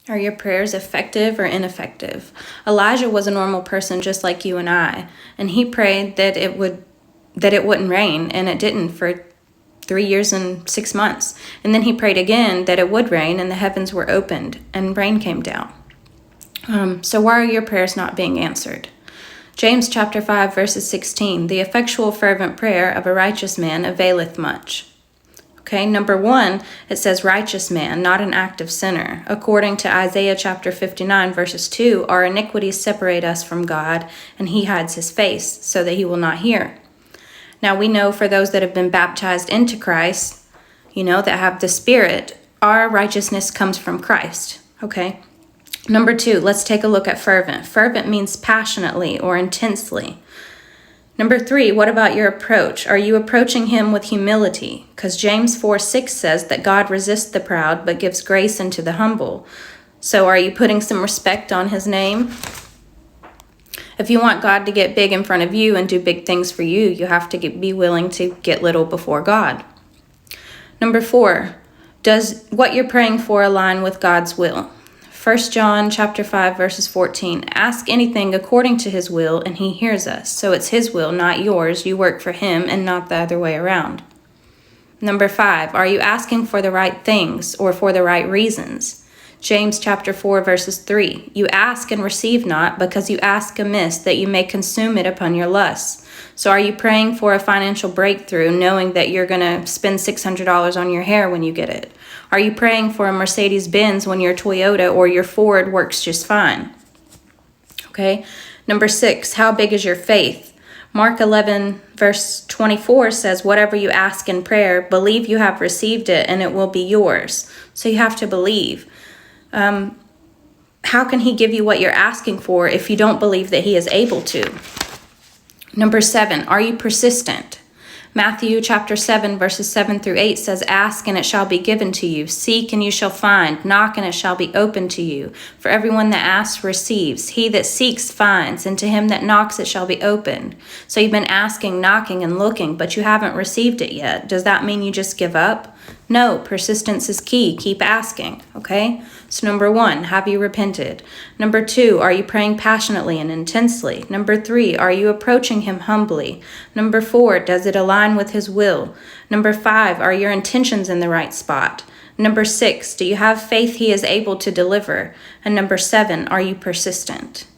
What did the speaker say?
Are your prayers effective or ineffective? Elijah was a normal person just like you and I, and he prayed that it wouldn't rain, and it didn't for 3 years and 6 months. And then he prayed again that it would rain, and the heavens were opened and rain came down. So why are your prayers not being answered? James chapter 5 verses 16, the effectual fervent prayer of a righteous man availeth much. Okay, number 1, it says righteous man, not an active sinner. According to Isaiah chapter 59 verses 2, our iniquities separate us from God, and he hides his face so that he will not hear. Now we know for those that have been baptized into Christ, that have the Spirit, our righteousness comes from Christ. Okay. Number 2, let's take a look at fervent. Fervent means passionately or intensely. Number 3, what about your approach? Are you approaching him with humility? Because James 4:6 says that God resists the proud but gives grace unto the humble. So are you putting some respect on his name? If you want God to get big in front of you and do big things for you, you have to be willing to get little before God. Number 4, does what you're praying for align with God's will? 1 John chapter 5 verses 14, ask anything according to his will, and he hears us. So it's his will, not yours. You work for him and not the other way around. Number 5, are you asking for the right things or for the right reasons? James chapter 4 verses 3, you ask and receive not, because you ask amiss, that you may consume it upon your lusts. So are you praying for a financial breakthrough, knowing that you're going to spend $600 on your hair when you get it? Are you praying for a Mercedes-Benz when your Toyota or your Ford works just fine? Okay. Number 6, how big is your faith? Mark 11 verse 24 says, whatever you ask in prayer, believe you have received it and it will be yours. So you have to believe. How can he give you what you're asking for if you don't believe that he is able to? Number 7, are you persistent? Matthew chapter 7 verses 7 through 8 says, ask and it shall be given to you. Seek and you shall find. Knock and it shall be opened to you. For everyone that asks receives. He that seeks finds. And to him that knocks it shall be opened. So you've been asking, knocking, and looking, but you haven't received it yet. Does that mean you just give up? No, persistence is key. Keep asking, okay? So number 1, have you repented? Number 2, are you praying passionately and intensely? Number 3, are you approaching him humbly? Number 4, does it align with his will? Number 5, are your intentions in the right spot? Number 6, do you have faith he is able to deliver? And number 7, are you persistent?